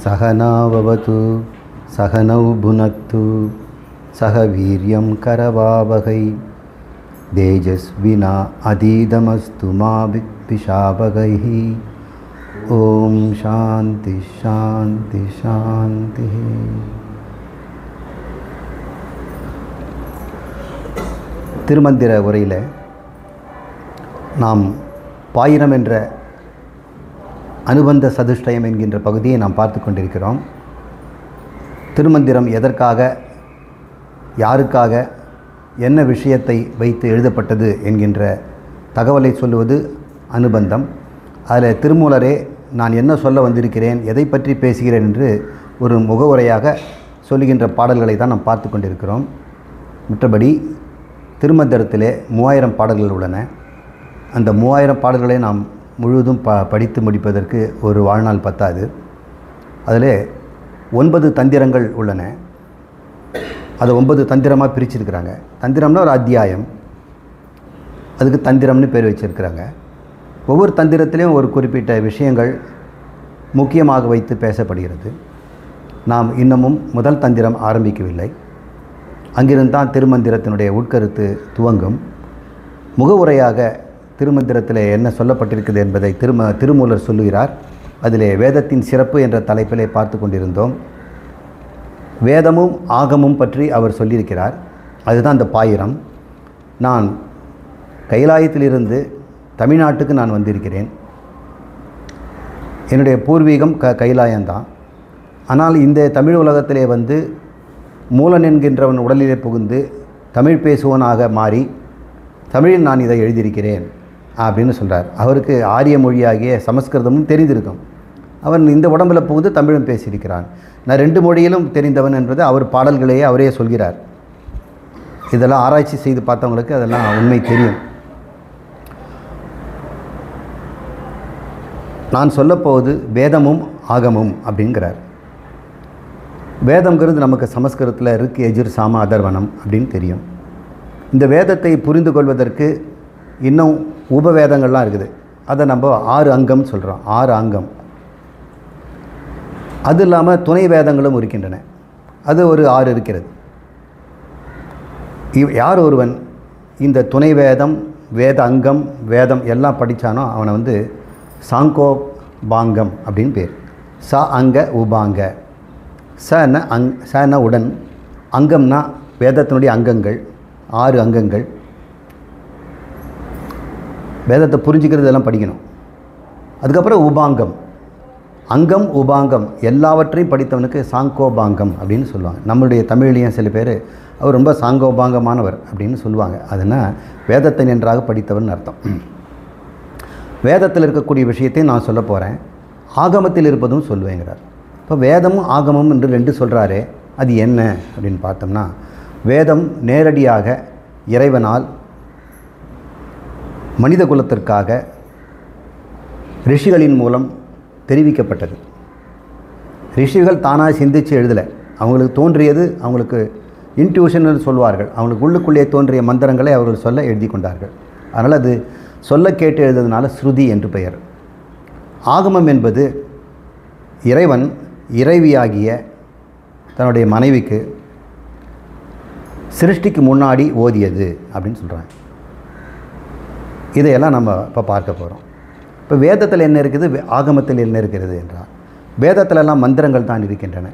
सहनाववतु सहनौ भुनक्तु सह वीर्यं करवावहै तेजस्विना अधीतमस्तु मा विद्विषावहैः। ओम शांति शांति शांति। திருமந்திர உரையில் நாம் பாயிரம் என்ற அனுபந்த சதுஷ்டயம் என்கின்ற பகுதியை நாம் பார்த்து கொண்டிருக்கிறோம். திருமந்திரம் எதற்காக, யாருக்காக, என்ன விஷயத்தை வைத்து எழுதப்பட்டது என்கின்ற தகவலை சொல்லுவது அனுபந்தம். அதில் திருமூலரே நான் என்ன சொல்ல வந்திருக்கிறேன், எதை பற்றி பேசுகிறேன் என்று ஒரு முகவுரையாக சொல்லுகின்ற பாடல்களை தான் நாம் பார்த்து கொண்டிருக்கிறோம். மற்றபடி திருமந்திரத்திலே 3000 பாடல்கள் உள்ளன. அந்த 3000 பாடல்களை நாம் முழுவதும் படித்து முடிப்பதற்கு ஒரு வாழ்நாள் பத்தாது. அதில் 9 தந்திரங்கள் உள்ளன. அதை 9 தந்திரமாக பிரிச்சிருக்கிறாங்க. தந்திரம்னா ஒரு அத்தியாயம், அதுக்கு தந்திரம்னு பேர் வச்சுருக்கிறாங்க. ஒவ்வொரு தந்திரத்திலையும் ஒரு குறிப்பிட்ட விஷயங்கள் முக்கியமாக வைத்து பேசப்படுகிறது. நாம் இன்னமும் முதல் தந்திரம் ஆரம்பிக்கவில்லை. அங்கிருந்து தான் திருமந்திரத்தினுடைய உட்கருத்து துவங்கும். முகவுரையாக திருமந்திரத்தில் என்ன சொல்லப்பட்டிருக்குது என்பதை திருமூலர் சொல்லுகிறார். அதிலே வேதத்தின் சிறப்பு என்ற தலைப்பிலே பார்த்து கொண்டிருந்தோம். வேதமும் ஆகமும் பற்றி அவர் சொல்லியிருக்கிறார். அதுதான் அந்த பாயிரம். நான் கைலாயத்திலிருந்து தமிழ்நாட்டுக்கு நான் வந்திருக்கிறேன். என்னுடைய பூர்வீகம் கைலாயம்தான். ஆனால் இந்த தமிழ் உலகத்திலே வந்து மூலன் என்கின்றவன் உடலிலே புகுந்து தமிழ் பேசுவனாக மாறி தமிழில் நான் இதை எழுதியிருக்கிறேன் அப்படின்னு சொல்கிறார். அவருக்கு ஆரிய மொழியாகிய சமஸ்கிருதமும் தெரிந்திருக்கும். அவன் இந்த உடம்பில் புகுந்து தமிழும் பேசியிருக்கிறான். நான் 2 மொழியிலும் தெரிந்தவன் என்பது அவர் பாடல்களையே அவரே சொல்கிறார். இதெல்லாம் ஆராய்ச்சி செய்து பார்த்தவங்களுக்கு அதெல்லாம் உண்மை தெரியும். நான் சொல்லப்போவது வேதமும் ஆகமும் அப்படிங்கிறார். வேதம்ங்கிறது நமக்கு சமஸ்கிருதத்தில் ரிக், யஜுர், சாம, அதர்வனம் அப்படின்னு தெரியும். இந்த வேதத்தை புரிந்து கொள்வதற்கு இன்னும் உபவேதங்கள்லாம் இருக்குது. அதை நம்ம 6 அங்கம் சொல்கிறோம். 6 அங்கம். அது இல்லாமல் துணை வேதங்களும் இருக்கின்றன. அது ஒரு 6 இருக்கிறது. யார் ஒருவன் இந்த துணை வேதம், வேத அங்கம், வேதம் எல்லாம் படித்தானோ அவனை வந்து சாங்கோ பாங்கம் அப்படின்னு பேர். ச அங்க உபாங்க. சன உடன், அங்கம்னா வேதத்தினுடைய அங்கங்கள், 6 அங்கங்கள். வேதத்தை புரிஞ்சுக்கிறது எல்லாம் படிக்கணும். அதுக்கப்புறம் உபாங்கம், அங்கம் உபாங்கம் எல்லாவற்றையும் படித்தவனுக்கு சாங்கோபாங்கம் அப்படின்னு சொல்லுவாங்க. நம்மளுடைய தமிழ்லையும் சில பேர் அவர் ரொம்ப சாங்கோபாங்கமானவர் அப்படின்னு சொல்லுவாங்க. அதுனால் வேதத்தை நன்றாக படித்தவர்னு அர்த்தம். வேதத்தில் இருக்கக்கூடிய விஷயத்தையும் நான் சொல்ல போகிறேன், ஆகமத்தில் இருப்பதும் சொல்லுவேங்கிறார். இப்போ வேதமும் ஆகமும் என்று 2 சொல்கிறாரே, அது என்ன அப்படின்னு பார்த்தோம்னா, வேதம் நேரடியாக இறைவனால் மனித குலத்திற்காக ரிஷிகளின் மூலம் தெரிவிக்கப்பட்டது. ரிஷிகள் தானாக சிந்தித்து எழுதலை. அவங்களுக்கு தோன்றியது, அவங்களுக்கு இன்ட்யூஷன் சொல்வார்கள். அவங்களுக்கு உள்ளுக்குள்ளே தோன்றிய மந்திரங்களை அவர்கள் சொல்ல எழுதி கொண்டார்கள். அதனால் அது சொல்ல கேட்டு எழுதுறதுனால ஸ்ருதி என்று பெயர். ஆகமம் என்பது இறைவன் இறைவியாகிய தன்னுடைய மனைவிக்கு சிருஷ்டிக்கு முன்னாடி ஓதியது அப்படின்னு சொல்கிறாங்க. இதையெல்லாம் நம்ம இப்போ பார்க்க போகிறோம். இப்போ வேதத்தில் என்ன இருக்குது, ஆகமத்தில் என்ன இருக்கிறது என்றால், வேதத்திலெல்லாம் மந்திரங்கள் தான் இருக்கின்றன.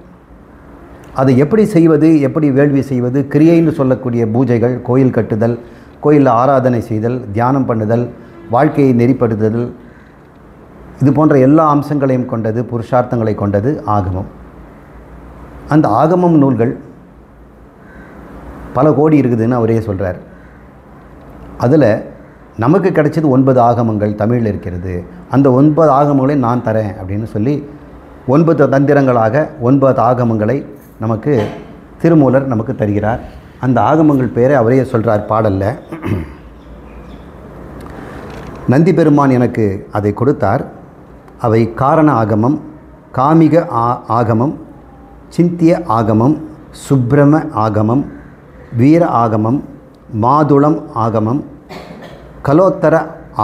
அதை எப்படி செய்வது, எப்படி வேள்வி செய்வது, கிரியைன்னு சொல்லக்கூடிய பூஜைகள், கோயில் கட்டுதல், கோயிலில் ஆராதனை செய்தல், தியானம் பண்ணுதல், வாழ்க்கையை நெறிப்படுத்துதல், இது போன்ற எல்லா அம்சங்களையும் கொண்டது, புருஷார்த்தங்களை கொண்டது ஆகமம். அந்த ஆகமம் நூல்கள் பல கோடி இருக்குதுன்னு அவரே சொல்கிறார். அதில் நமக்கு கிடைச்சது 9 ஆகமங்கள் தமிழில் இருக்கிறது. அந்த 9 ஆகமங்களை நான் தரேன் அப்படின்னு சொல்லி 9 தந்திரங்களாக 9 ஆகமங்களை நமக்கு திருமூலர் நமக்கு தருகிறார். அந்த ஆகமங்கள் பேரை அவரே சொல்கிறார் பாடலில். நந்தி பெருமான் எனக்கு அதை கொடுத்தார். அவை காரண ஆகமம், காமிக ஆகமம், சிந்திய ஆகமம், சுப்ரம ஆகமம், வீர ஆகமம், மாதுளம் ஆகமம், கலோத்தர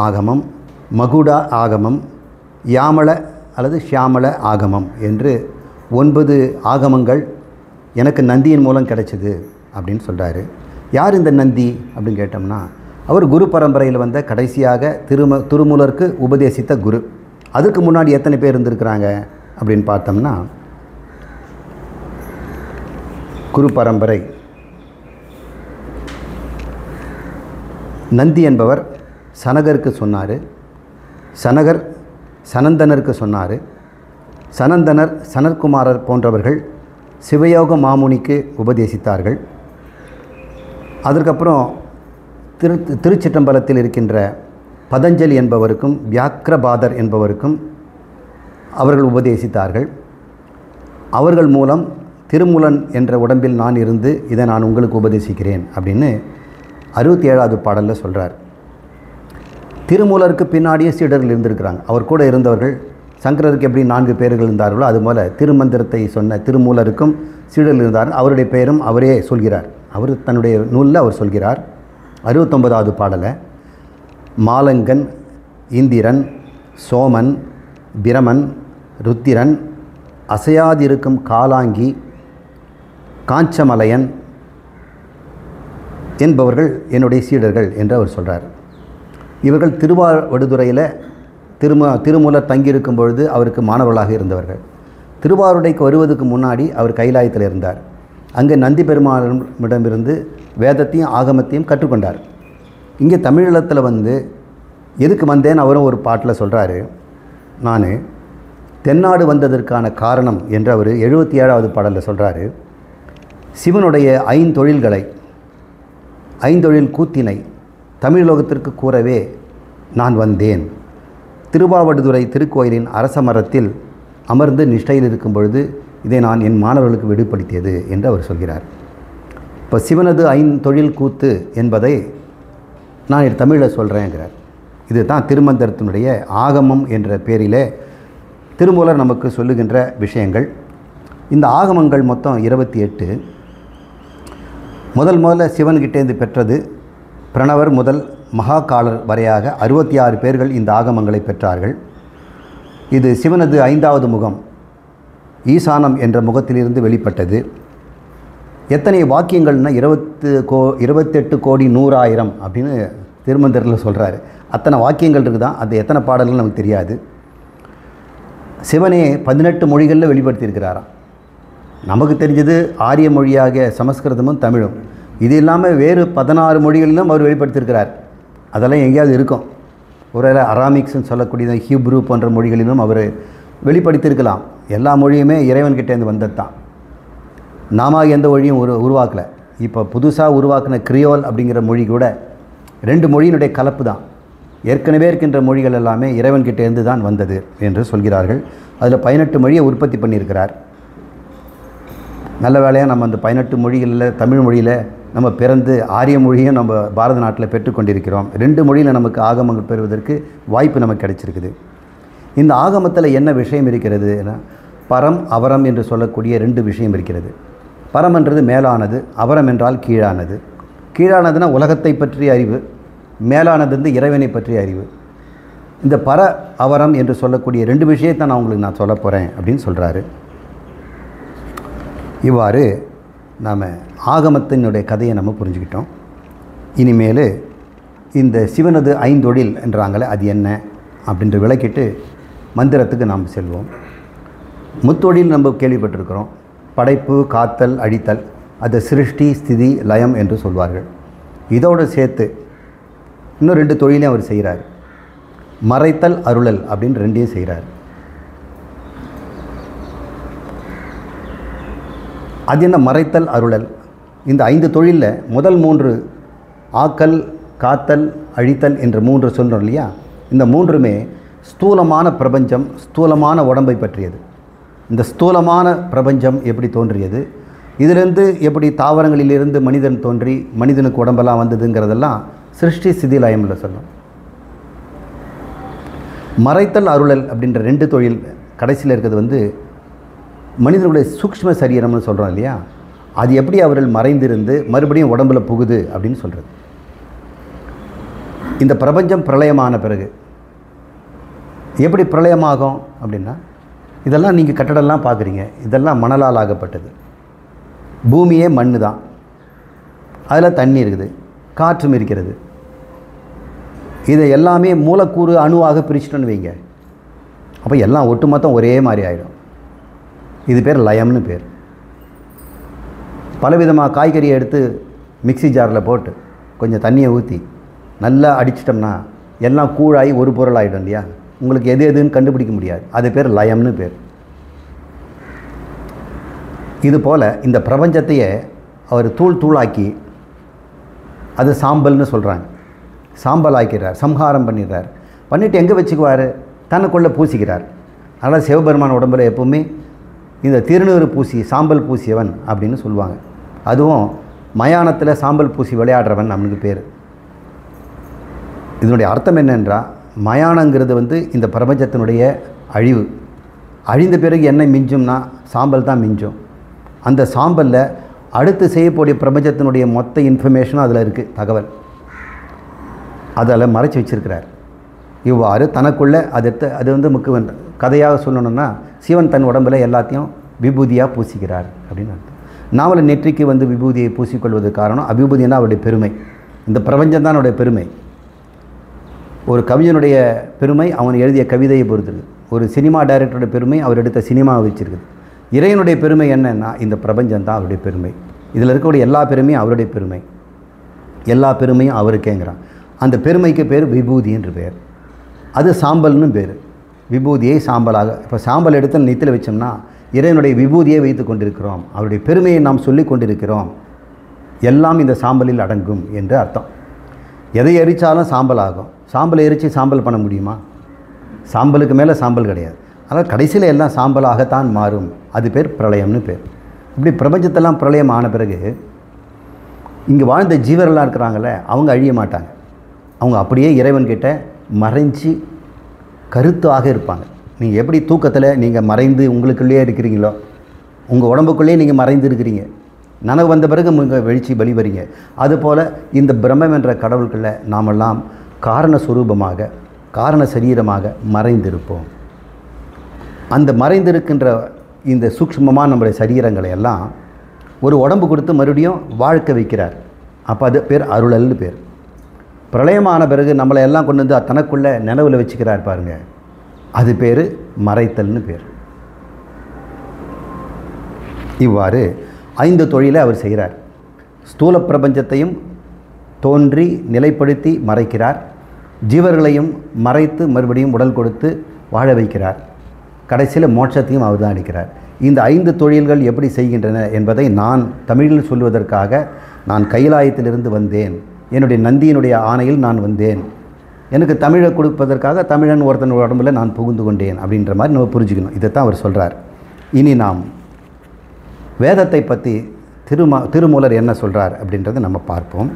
ஆகமம், மகுடா ஆகமம், யாமள அல்லது ஷியாமள ஆகமம் என்று 9 ஆகமங்கள் எனக்கு நந்தியின் மூலம் கிடைச்சிது அப்படின்னு சொல்கிறாரு. யார் இந்த நந்தி அப்படின்னு கேட்டோம்னா, அவர் குரு பரம்பரையில் வந்த கடைசியாக திருமூலருக்கு உபதேசித்த குரு. அதுக்கு முன்னாடி எத்தனை பேர் இருந்திருக்கிறாங்க அப்படின்னு பார்த்தோம்னா, குரு பரம்பரை நந்தி என்பவர் சனகருக்கு சொன்னார், சனகர் சனந்தனருக்கு சொன்னார், சனந்தனர் சனற்குமாரர் போன்றவர்கள் சிவயோக மாமுனிக்கு உபதேசித்தார்கள். அதற்கப்புறம் திருச்சிற்றம்பலத்தில் இருக்கின்ற பதஞ்சலி என்பவருக்கும் வியாக்கிரபாதர் என்பவருக்கும் அவர்கள் உபதேசித்தார்கள். அவர்கள் மூலம் திருமூலன் என்ற உடம்பில் நான் இருந்து இதை நான் உங்களுக்கு உபதேசிக்கிறேன் அப்படின்னு 67வது பாடலில் சொல்கிறார். திருமூலருக்கு பின்னாடியே சீடர்கள் இருந்திருக்கிறாங்க. அவர் கூட இருந்தவர்கள் சங்கரருக்கு எப்படி 4 பேர்கள் இருந்தார்களோ அதுபோல் திருமந்திரத்தை சொன்ன திருமூலருக்கும் சீடர்கள் இருந்தார்கள். அவருடைய பெயரும் அவரே சொல்கிறார். அவர் தன்னுடைய நூலில் அவர் சொல்கிறார். 69வது பாடலை மாலங்கன், இந்திரன், சோமன், பிரமன், ருத்திரன், அசையாதிருக்கும் காலாங்கி, காஞ்சமலையன் என்பவர்கள் என்னுடைய சீடர்கள் என்று அவர் சொல்கிறார். இவர்கள் திருவாவடுதுறையில் திருமூலர் தங்கியிருக்கும் பொழுது அவருக்கு மாணவர்களாக இருந்தவர்கள். திருவாரூடைக்கு வருவதற்கு முன்னாடி அவர் கைலாயத்தில் இருந்தார். அங்கே நந்தி பெருமானிடமிருந்து வேதத்தையும் ஆகமத்தையும் கற்றுக்கொண்டார். இங்கே தமிழீழத்தில் வந்து எதுக்கு வந்தேன் அவரும் ஒரு பாட்டில் சொல்கிறாரு. நான் தென்னாடு வந்ததற்கான காரணம் என்று அவர் 77வது பாடலில் சொல்கிறாரு. சிவனுடைய 5 தொழில்களை 5 தொழில் கூத்தினை தமிழோகத்திற்கு கூறவே நான் வந்தேன். திருவாவடுதுறை திருக்கோயிலின் அரச மரத்தில் அமர்ந்து நிஷ்டையில் இருக்கும் பொழுது இதை நான் என் மாணவர்களுக்கு வெளிப்படுத்தியது என்று அவர் சொல்கிறார். இப்போ சிவனது 5 தொழில் கூத்து என்பதை நான் தமிழில் சொல்கிறேங்கிறார். இது தான் திருமந்திரத்தினுடைய ஆகமம் என்ற பேரிலே திருமூலர் நமக்கு சொல்லுகின்ற விஷயங்கள். இந்த ஆகமங்கள் மொத்தம் 28. முதல்ல சிவன்கிட்டேருந்து பெற்றது பிரணவர் முதல் மகாகாலர் வரையாக 66 பேர்கள் இந்த ஆகமங்களை பெற்றார்கள். இது சிவனது 5வது முகம் ஈசானம் என்ற முகத்திலிருந்து வெளிப்பட்டது. எத்தனை வாக்கியங்கள்னா 28 கோடி 100,000 அப்படின்னு திருமந்திரத்தில் சொல்கிறாரு. அத்தனை வாக்கியங்கள் இருக்குதான். அது எத்தனை பாடல்கள் நமக்கு தெரியாது. சிவனே 18 மொழிகளில் வெளிப்படுத்தியிருக்கிறாராம். நமக்கு தெரிஞ்சது ஆரிய மொழியாக சமஸ்கிருதமும் தமிழும். இது இல்லாமல் வேறு 16 மொழிகளிலும் அவர் வெளிப்படுத்தியிருக்கிறார். அதெல்லாம் எங்கேயாவது இருக்கும். ஒருவேளை அராமிக்ஸ்ன்னு சொல்லக்கூடிய ஹீப்ரு போன்ற மொழிகளிலும் அவர் வெளிப்படுத்தியிருக்கலாம். எல்லா மொழியுமே இறைவன்கிட்டேருந்து வந்தது தான். நாம எந்த மொழியும் உருவாக்கலை. இப்போ புதுசாக உருவாக்கின கிரியோல் அப்படிங்கிற மொழி கூட 2 மொழியினுடைய கலப்பு தான். ஏற்கனவே இருக்கின்ற மொழிகள் எல்லாமே இறைவன்கிட்டேருந்து தான் வந்தது என்று சொல்கிறார்கள். அதில் 18 மொழியை உற்பத்தி பண்ணியிருக்கிறார். நல்ல வேளையாக நம்ம அந்த 18 மொழிகளில் தமிழ் மொழியில் நம்ம பிறந்து ஆரிய மொழியும் நம்ம பாரத நாட்டில் பெற்றுக்கொண்டிருக்கிறோம். 2 மொழியில் நமக்கு ஆகமங்கள் பெறுவதற்கு வாய்ப்பு நமக்கு கிடைச்சிருக்குது. இந்த ஆகமத்தில் என்ன விஷயம் இருக்கிறதுனா, பரம் அவரம் என்று சொல்லக்கூடிய 2 விஷயம் இருக்கிறது. பரம் என்றது மேலானது, அவரம் என்றால் கீழானது. கீழானதுன்னா உலகத்தை பற்றிய அறிவு, மேலானது வந்து இறைவனை பற்றிய அறிவு. இந்த பர அவரம் என்று சொல்லக்கூடிய 2 விஷயத்தை நான் உங்களுக்கு சொல்ல போகிறேன் அப்படின்னு சொல்கிறாரு. இவ்வாறு நாம் ஆகமத்தினுடைய கதையை நம்ம புரிஞ்சுக்கிட்டோம். இனிமேல் இந்த சிவனது 5 தொழில் என்றாங்களே அது என்ன அப்படின்ற விளக்கிட்டு மந்திரத்துக்கு நாம் செல்வோம். முத்தொழில் நம்ம கேள்விப்பட்டிருக்கிறோம். படைப்பு, காத்தல், அழித்தல், அது சிருஷ்டி, ஸ்திதி, லயம் என்று சொல்வார்கள். இதோடு சேர்த்து இன்னும் 2 தொழிலையும் அவர் செய்கிறார். மறைத்தல், அருளல் அப்படின்னு 2ஐயும் செய்கிறார். அது என்ன மறைத்தல், அருளல்? இந்த 5 தொழிலில் முதல் 3 ஆக்கல், காத்தல், அழித்தல் என்ற 3 சொல்கிறோம் இல்லையா? இந்த 3மே ஸ்தூலமான பிரபஞ்சம், ஸ்தூலமான உடம்பை பற்றியது. இந்த ஸ்தூலமான பிரபஞ்சம் எப்படி தோன்றியது, இதிலிருந்து எப்படி தாவரங்களிலிருந்து மனிதன் தோன்றி மனிதனுக்கு உடம்பெல்லாம் வந்ததுங்கிறதெல்லாம் சிருஷ்டி, ஸ்திதி, லயம்ல சொல்லும். மறைத்தல், அருளல் அப்படின்ற 2 தொழில் கடைசியில் இருக்கிறது வந்து மனிதனுடைய சூக்ஷ்ம சரீரம்னு சொல்கிறோம் இல்லையா? அது எப்படி அவர்கள் மறைந்திருந்து மறுபடியும் உடம்புல புகுது அப்படின்னு சொல்கிறது. இந்த பிரபஞ்சம் பிரளயமான பிறகு எப்படி பிரளயமாகும் அப்படின்னா, இதெல்லாம் நீங்கள் கட்டடம்லாம் பார்க்குறீங்க, இதெல்லாம் மணலால் ஆகப்பட்டது. பூமியே மண் தான், அதில் தண்ணி இருக்குது, காற்றும் இருக்கிறது. இதை எல்லாமே மூலக்கூறு அணுவாக பிரிச்சுட்டோன்னு வைங்க, அப்போ எல்லாம் ஒட்டுமொத்தம் ஒரே மாதிரி ஆகிடும். இது பேர் லயம்னு பேர். பலவிதமாக காய்கறியை எடுத்து மிக்ஸி ஜாரில் போட்டு கொஞ்சம் தண்ணியை ஊற்றி நல்லா அடிச்சிட்டோம்னா எல்லாம் கூழாகி ஒரு பொருள் ஆகிடும் இல்லையா? உங்களுக்கு எது எதுன்னு கண்டுபிடிக்க முடியாது. அது பேர் லயம்னு பேர். இதுபோல் இந்த பிரபஞ்சத்தையே அவர் தூள் தூளாக்கி அது சாம்பல்னு சொல்கிறாங்க. சாம்பல் ஆக்கிறார், சம்ஹாரம் பண்ணிடுறார். பண்ணிவிட்டு எங்கே வச்சுக்குவார்? தனக்குள்ளே பூசிக்கிறார். அதனால் சிவபெருமான் உடம்பில் எப்போவுமே இந்த திருநீறு பூசி சாம்பல் பூசியவன் அப்படின்னு சொல்லுவாங்க. அதுவும் மயானத்தில் சாம்பல் பூசி விளையாடுறவன் நம்மளுக்கு பேர். இதனுடைய அர்த்தம் என்னென்றால், மயானங்கிறது இந்த பிரபஞ்சத்தினுடைய அழிவு. அழிந்த பிறகு என்ன மிஞ்சும்னா சாம்பல் தான் மிஞ்சும். அந்த சாம்பலில் அடுத்து செய்யக்கூடிய பிரபஞ்சத்தினுடைய மொத்த இன்ஃபர்மேஷனும் அதில் இருக்குது, தகவல். அதில் மறைச்சி வச்சிருக்கிறார். இவ்வாறு தனக்குள்ளே அது முக்கிய கதையாக சொல்லணும்னா, சிவன் தன் உடம்பில் எல்லாத்தையும் விபூதியாக பூசிக்கிறார் அப்படின்னு அர்த்தம். நாமளும் நெற்றிக்கு விபூதியை பூசிக்கொள்வது காரணம், அபிபூதினா அவருடைய பெருமை. இந்த பிரபஞ்சம் தான் அவருடைய பெருமை. ஒரு கவிஞனுடைய பெருமை அவன் எழுதிய கவிதையை பொறுத்தது. ஒரு சினிமா டைரக்டருடைய பெருமை அவர் எடுத்த சினிமாவை வச்சிருக்குது. இறைவனுடைய பெருமை என்னன்னா, இந்த பிரபஞ்சம் தான் அவருடைய பெருமை. இதில் இருக்கக்கூடிய எல்லா பெருமையும் அவருடைய பெருமை, எல்லா பெருமையும் அவருக்கேங்கிறான். அந்த பெருமைக்கு பேர் விபூதி என்று பேர். அது சாம்பல்னு பேர். விபூதியை சாம்பலாக, இப்போ சாம்பல் எடுத்து நெத்தியில் வச்சோம்னா இறைவனுடைய விபூதியை வைத்து கொண்டிருக்கிறோம், அவருடைய பெருமையை நாம் சொல்லி கொண்டிருக்கிறோம். எல்லாம் இந்த சாம்பலில் அடங்கும் என்று அர்த்தம். எதை எரித்தாலும் சாம்பல் ஆகும். சாம்பலை எரித்து சாம்பல் பண்ண முடியுமா? சாம்பலுக்கு மேலே சாம்பல் கிடையாது. ஆனால் கடைசியில் எல்லாம் சாம்பலாகத்தான் மாறும். அது பேர் பிரளயம்னு பேர். இப்படி பிரபஞ்சத்தெல்லாம் பிரளயம் ஆன பிறகு இங்கே வாழ்ந்த ஜீவரெல்லாம் இருக்கிறாங்களே, அவங்க அழிய மாட்டாங்க. அவங்க அப்படியே இறைவன்கிட்ட மறைஞ்சி கருத்தாக இருப்பாங்க. நீங்கள் எப்படி தூக்கத்தில் நீங்கள் மறைந்து உங்களுக்குள்ளேயே இருக்கிறீங்களோ, உங்கள் உடம்புக்குள்ளேயே நீங்கள் மறைந்து இருக்கிறீங்க, நனவு வந்த பிறகு நீங்கள் வெளிச்சி வெளிவரீங்க. அதுபோல் இந்த பிரம்மம் என்ற கடவுள்களில் நாமெல்லாம் காரண சுரூபமாக, காரண சரீரமாக மறைந்திருப்போம். அந்த மறைந்திருக்கின்ற இந்த சூக்ஷ்மமாக நம்முடைய சரீரங்களை எல்லாம் ஒரு உடம்பு கொடுத்து மறுபடியும் வாழ்க்க வைக்கிறார். அப்போ அது பேர் அருளல்னு பேர். பிரளயமான பிறகு நம்மளை எல்லாம் கொண்டு வந்து தனக்குள்ளே நிலவில் வச்சுக்கிறார் பாருங்கள், அது பேர் மறைத்தல்னு பேர். இவ்வாறு 5 தொழிலை அவர் செய்கிறார். ஸ்தூல பிரபஞ்சத்தையும் தோன்றி நிலைப்படுத்தி மறைக்கிறார். ஜீவர்களையும் மறைத்து மறுபடியும் உடல் கொடுத்து வாழ வைக்கிறார். கடைசியில் மோட்சத்தையும் அவர் தான் அளிக்கிறார். இந்த 5 தொழில்கள் எப்படி செய்கின்றன என்பதை நான் தமிழில் சொல்வதற்காக நான் கைலாயத்திலிருந்து வந்தேன், என்னுடைய நந்தியினுடைய ஆணையில் நான் வந்தேன், எனக்கு தமிழை கொடுப்பதற்காக தமிழன் ஒருத்தன் உடம்புல நான் புகுந்து கொண்டேன் அப்படின்ற மாதிரி நம்ம புரிஞ்சுக்கணும். இதைத்தான் அவர் சொல்கிறார். இனி நாம் வேதத்தை பற்றி திருமூலர் என்ன சொல்கிறார் அப்படின்றத நம்ம பார்ப்போம்.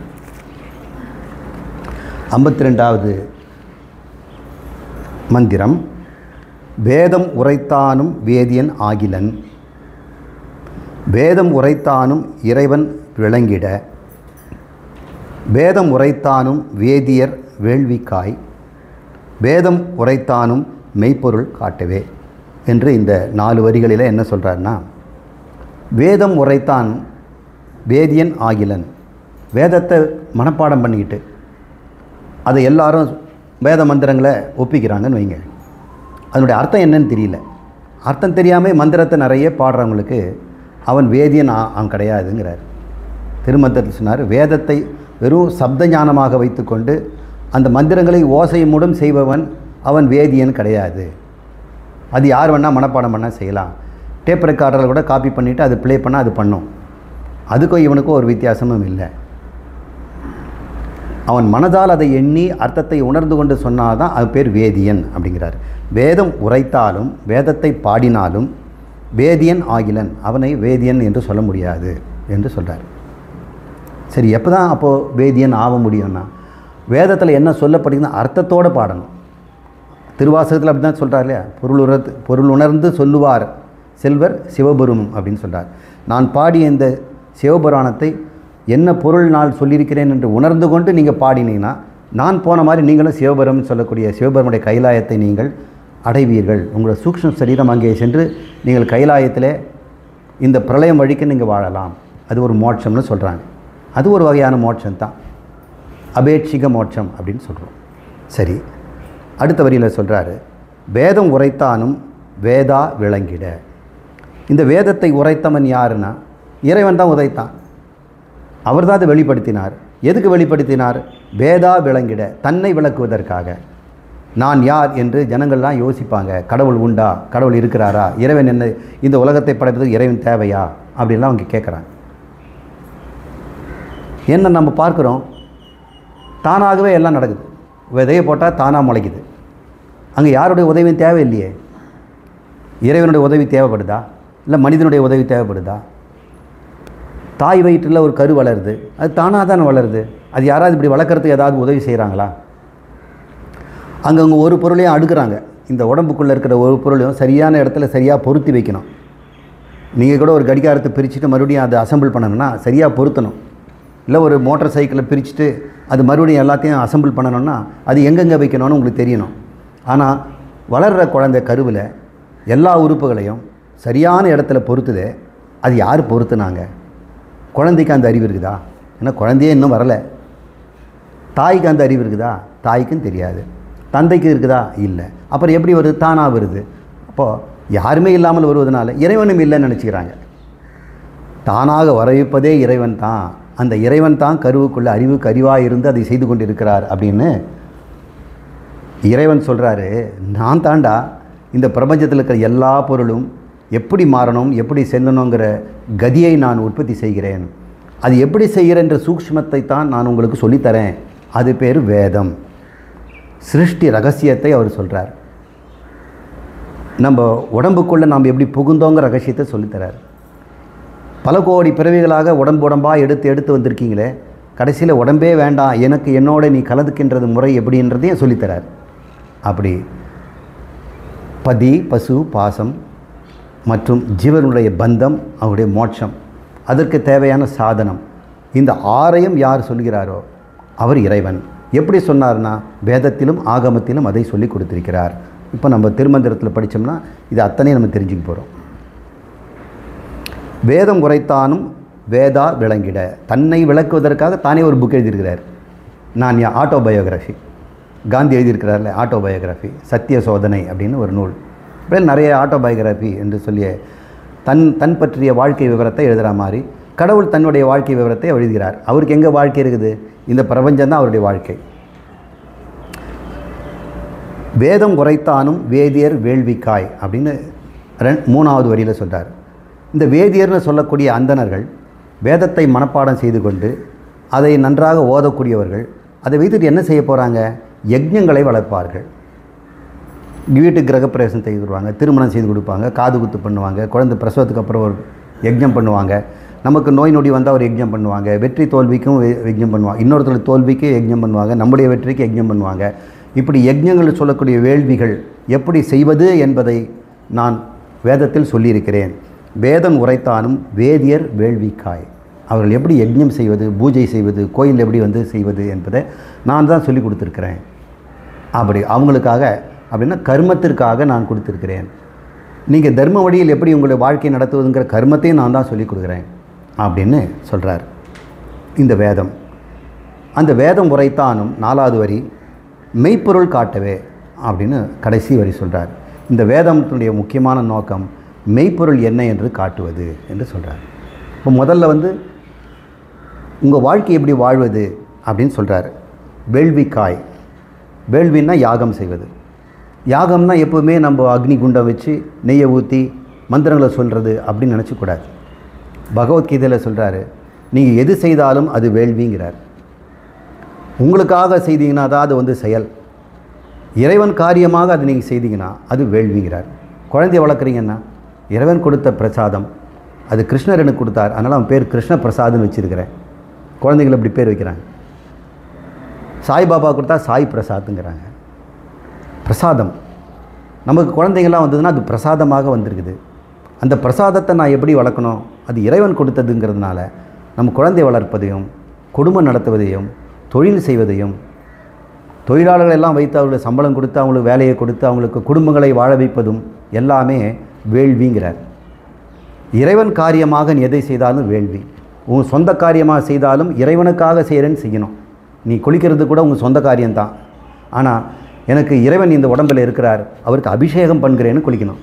52வது மந்திரம். வேதம் உரைத்தானும் வேதியன் ஆகிலன், வேதம் உரைத்தானும் இறைவன் விளங்கிட, வேதம் உரைத்தானும் வேதியர் வேள்விக்காய், வேதம் உரைத்தானும் மெய்ப்பொருள் காட்டவே என்று இந்த 4 வரிகளில் என்ன சொல்கிறாருன்னா, வேதம் உரைத்தான் வேதியன் ஆகிலன். வேதத்தை மனப்பாடம் பண்ணிக்கிட்டு அதை எல்லாரும் வேத மந்திரங்களை ஒப்பிக்கிறாங்கன்னு வைங்க. அதனுடைய அர்த்தம் என்னன்னு தெரியல. அர்த்தம் தெரியாமல் மந்திரத்தை நிறைய பாடுறவங்களுக்கு அவன் வேதியன் அவன் கிடையாதுங்கிறார். திருமந்திரத்தில் சொன்னார், வேதத்தை வெறும் சப்த ஞானமாக வைத்துக்கொண்டு அந்த மந்திரங்களை ஓசை மூலம் செய்பவன் அவன் வேதியன் கிடையாது. அது யார் வேணால் மனப்பாடம் பண்ணால் செய்யலாம். டேப் ரெக்கார்டரில் கூட காப்பி பண்ணிவிட்டு அது ப்ளே பண்ணால் அது பண்ணும். அதுக்கும் இவனுக்கும் ஒரு வித்தியாசமும் இல்லை. அவன் மனதால் அதை எண்ணி அர்த்தத்தை உணர்ந்து கொண்டு சொன்னால் தான் அது பேர் வேதியன் அப்படிங்கிறார். வேதம் உரைத்தாலும் வேதத்தை பாடினாலும் வேதியன் ஆகிலன், அவனை வேதியன் என்று சொல்ல முடியாது என்று சொல்கிறார். சரி, எப்போ தான் அப்போது வேதியன் ஆக முடியும்னா, வேதத்தில் என்ன சொல்லப்படுதுன்னா அர்த்தத்தோடு பாடணும். திருவாசகத்தில் அப்படி தான் சொல்கிறார் இல்லையா, பொருள் உணர்ந்து சொல்லுவார் செல்வர் சிவபெருமம் அப்படின்னு சொல்கிறார். நான் பாடிய இந்த சிவபுராணத்தை என்ன பொருள் நான் சொல்லியிருக்கிறேன் என்று உணர்ந்து கொண்டு நீங்கள் பாடினீங்கன்னா, நான் போன மாதிரி நீங்களும் சிவபெருமன் சொல்லக்கூடிய சிவபெருமனுடைய கைலாயத்தை நீங்கள் அடைவீர்கள். உங்களோட சூக்ஷ்ம சரீரம் அங்கே சென்று நீங்கள் கைலாயத்தில் இந்த பிரளயம் வழிக்கு நீங்கள் வாழலாம். அது ஒரு மோட்சம்னு சொல்கிறாங்க. அது ஒரு வகையான மோட்சம் தான், அபேட்சிக மோட்சம் அப்படின்னு சொல்கிறோம். சரி, அடுத்த வரியில் சொல்கிறாரு, வேதம் உரைத்தானும் வேதா விளங்கிட. இந்த வேதத்தை உரைத்தவன் யாருன்னா இறைவன் தான் உரைத்தான். அவர் தான் அதை வெளிப்படுத்தினார். எதுக்கு வெளிப்படுத்தினார்? வேதா விளங்கிட, தன்னை விளக்குவதற்காக. நான் யார் என்று ஜனங்கள்லாம் யோசிப்பாங்க. கடவுள் உண்டா, கடவுள் இருக்கிறாரா, இறைவன் என்ன, இந்த உலகத்தை படைப்பதற்கு இறைவன் தேவையா அப்படின்லாம் அவங்க கேட்குறாங்க. என்ன நம்ம பார்க்குறோம், தானாகவே எல்லாம் நடக்குது. விதையை போட்டால் தானாக முளைக்குது. அங்கே யாருடைய உதவியும் தேவையில்லையே. இறைவனுடைய உதவி தேவைப்படுதா, இல்லை மனிதனுடைய உதவி தேவைப்படுதா? தாய் வயிற்றில் ஒரு கரு வளருது, அது தானாக தானே வளருது. அது யாராவது இப்படி வளர்க்குறதுக்கு ஏதாவது உதவி செய்கிறாங்களா? அங்கங்கே ஒரு பொருளையும் அடுக்குறாங்க. இந்த உடம்புக்குள்ளே இருக்கிற ஒரு பொருளையும் சரியான இடத்துல சரியாக பொருத்தி வைக்கணும். நீங்கள் கூட ஒரு கடிகாரத்தை பிரிச்சுட்டு மறுபடியும் அதை அசம்பிள் பண்ணணும்னா சரியாக பொருத்தணும். இல்லை ஒரு மோட்டார் சைக்கிளை பிரிச்சுட்டு அது மறுபடியும் எல்லாத்தையும் அசம்பிள் பண்ணணும்னா அது எங்கெங்கே வைக்கணும்னு உங்களுக்கு தெரியணும். ஆனால் வளர்கிற குழந்தை கருவில் எல்லா உறுப்புகளையும் சரியான இடத்துல பொறுத்துதே, அது யார் பொறுத்துனாங்க? குழந்தைக்கு அந்த அறிவு இருக்குதா? ஏன்னா குழந்தையே இன்னும் வரலை. தாய்க்கு அந்த அறிவு இருக்குதா? தாய்க்கும் தெரியாது. தந்தைக்கு இருக்குதா? இல்லை. அப்புறம் எப்படி வருது? தானாக வருது. அப்போது யாருமே இல்லாமல் வருவதனால இறைவனும் இல்லைன்னு நினச்சிக்கிறாங்க. தானாக வரவைப்பதே இறைவன் தான். அந்த இறைவன் தான் கருவுக்குள்ள அறிவுக்கு அறிவாக இருந்து அதை செய்து கொண்டு இருக்கிறார் அப்படின்னு இறைவன் சொல்கிறாரு. நான் தாண்டா இந்த பிரபஞ்சத்தில் இருக்கிற எல்லா பொருளும் எப்படி மாறணும், எப்படி செல்லணுங்கிற கதியை நான் உற்பத்தி செய்கிறேன். அது எப்படி செய்கிறேன்ற சூக்ஷ்மத்தை தான் நான் உங்களுக்கு சொல்லித்தரேன். அது பேர் வேதம். சிருஷ்டி ரகசியத்தை அவர் சொல்கிறார். நம்ம உடம்புக்குள்ளே நாம் எப்படி புகுந்தோங்கிற ரகசியத்தை சொல்லித்தரார். பல கோடி பிறவிகளாக உடம்பாக எடுத்து வந்திருக்கீங்களே, கடைசியில் உடம்பே வேண்டாம், எனக்கு என்னோட நீ கலந்துக்கின்றது முறை எப்படின்றதையும் சொல்லித்தரார். அப்படி பதி, பசு, பாசம் மற்றும் ஜீவனுடைய பந்தம், அவருடைய மோட்சம், அதற்கு தேவையான சாதனம், இந்த ஆறையும் யார் சொல்கிறாரோ அவர் இறைவன். எப்படி சொன்னார்னா வேதத்திலும் ஆகமத்திலும் அதை சொல்லி கொடுத்திருக்கிறார். இப்போ நம்ம திருமந்திரத்தில் படித்தோம்னா இது அத்தனையும் நம்ம தெரிஞ்சுக்க போகிறோம். வேதம் உரைத்தானும் வேதா விளங்கிட, தன்னை விளக்குவதற்காக தானே ஒரு புக் எழுதியிருக்கிறார். நான் ஆட்டோபயோகிராஃபி, காந்தி எழுதியிருக்கிறார்ல ஆட்டோபயோகிராஃபி, சத்திய சோதனை அப்படின்னு ஒரு நூல். இப்போ நிறைய ஆட்டோபயோகிராஃபி என்று சொல்லிய தன் பற்றிய வாழ்க்கை விவரத்தை எழுதுகிற மாதிரி கடவுள் தன்னுடைய வாழ்க்கை விவரத்தை எழுதுகிறார். அவருக்கு எங்கே வாழ்க்கை இருக்குது? இந்த பிரபஞ்சம் தான் அவருடைய வாழ்க்கை. வேதம் உரைத்தானும் வேதியர் வேள்விக்காய் அப்படின்னு மூணாவது வரியில் சொல்கிறார். இந்த வேதியர்னு சொல்லக்கூடிய அந்தணர்கள் வேதத்தை மனப்பாடம் செய்து கொண்டு அதை நன்றாக ஓதக்கூடியவர்கள். அதை வைத்துட்டு என்ன செய்ய போகிறாங்க? யஜ்ஞங்களை வளர்ப்பார்கள். வீட்டுக்கு கிரகப்பிரவேசம் செய்து கொடுப்பாங்க, திருமணம் செய்து கொடுப்பாங்க, காது குத்து பண்ணுவாங்க, குழந்தை பிரசவத்துக்கு அப்புறம் ஒரு யஜ்ஞம் பண்ணுவாங்க, நமக்கு நோய் நொடி வந்தால் ஒரு யஜ்ஞம் பண்ணுவாங்க, வெற்றி தோல்விக்கும் யஜ்ஞம் பண்ணுவாங்க, இன்னொருத்தர் தோல்விக்கு யஜ்ஞம் பண்ணுவாங்க, நம்முடைய வெற்றிக்கு யஜ்ஞம் பண்ணுவாங்க. இப்படி யஜ்ஞங்கள் சொல்லக்கூடிய வேள்விகள் எப்படி செய்வது என்பதை நான் வேதத்தில் சொல்லியிருக்கிறேன். வேதம் உரைத்தானும் வேதியர் வேள்விக்காய், அவர்கள் எப்படி யஜ்ஞம் செய்வது, பூஜை செய்வது, கோயில் எப்படி செய்வது என்பதை நான் தான் சொல்லி கொடுத்துருக்கிறேன். அப்படி அவங்களுக்காக அப்படின்னா கர்மத்திற்காக நான் கொடுத்துருக்கிறேன். நீங்கள் தர்ம வழியில் எப்படி உங்களுடைய வாழ்க்கை நடத்துவதுங்கிற கர்மத்தையும் நான் தான் சொல்லிக் கொடுக்குறேன் அப்படின்னு சொல்கிறார் இந்த வேதம். அந்த வேதம் உரைத்தானும் 4வது வரி மெய்ப்பொருள் காட்டவே அப்படின்னு கடைசி வரி சொல்கிறார். இந்த வேதத்தினுடைய முக்கியமான நோக்கம் மெய்ப்பொருள் என்ன என்று காட்டுவது என்று சொல்கிறார். இப்போ முதல்ல உங்கள் வாழ்க்கை எப்படி வாழ்வது அப்படின்னு சொல்கிறார். வேள்விக்காய், வேள்வின்னா யாகம் செய்வது. யாகம்னா எப்போவுமே நம்ம அக்னி குண்டம் வச்சு நெய்யை ஊற்றி மந்திரங்களை சொல்கிறது அப்படின்னு நினச்சக்கூடாது. பகவத்கீதையில் சொல்கிறாரு, நீங்கள் எது செய்தாலும் அது வேள்விங்கிறார். உங்களுக்காக செய்தீங்கன்னா தான் அது செயல். இறைவன் காரியமாக அது நீங்கள் செய்தீங்கன்னா அது வேள்விங்கிறார். குழந்தைய வளர்க்குறீங்கன்னா இறைவன் கொடுத்த பிரசாதம், அது கிருஷ்ணர் எனக்கு கொடுத்தார், அதனால் அவன் பேர் கிருஷ்ண பிரசாதம்னு வச்சுருக்கிறேன். குழந்தைகள் அப்படி பேர் வைக்கிறாங்க. சாய்பாபா கொடுத்தா சாய் பிரசாத்துங்கிறாங்க. பிரசாதம் நமக்கு குழந்தைங்கள்லாம் வந்ததுன்னா அது பிரசாதமாக வந்திருக்குது. அந்த பிரசாதத்தை நான் எப்படி வளர்க்கணும்? அது இறைவன் கொடுத்ததுங்கிறதுனால நம்ம குழந்தை வளர்ப்பதையும் குடும்பம் நடத்துவதையும் தொழில் செய்வதையும் தொழிலாளர்கள் எல்லாம் வைத்து அவர்களுக்கு சம்பளம் கொடுத்து அவங்களுக்கு வேலையை கொடுத்து அவங்களுக்கு குடும்பங்களை வாழ வைப்பதும் எல்லாமே வேள்விங்கிறார். இறைவன் காரியமாக நீ எதை செய்தாலும் வேள்வி. உன் சொந்த காரியமாக செய்தாலும் இறைவனுக்காக செய்கிறேன்னு செய்யணும். நீ குளிக்கிறது கூட உங்கள் சொந்த காரியம்தான். ஆனால் எனக்கு இறைவன் இந்த உடம்பில் இருக்கிறார், அவருக்கு அபிஷேகம் பண்ணுகிறேன்னு குளிக்கணும்.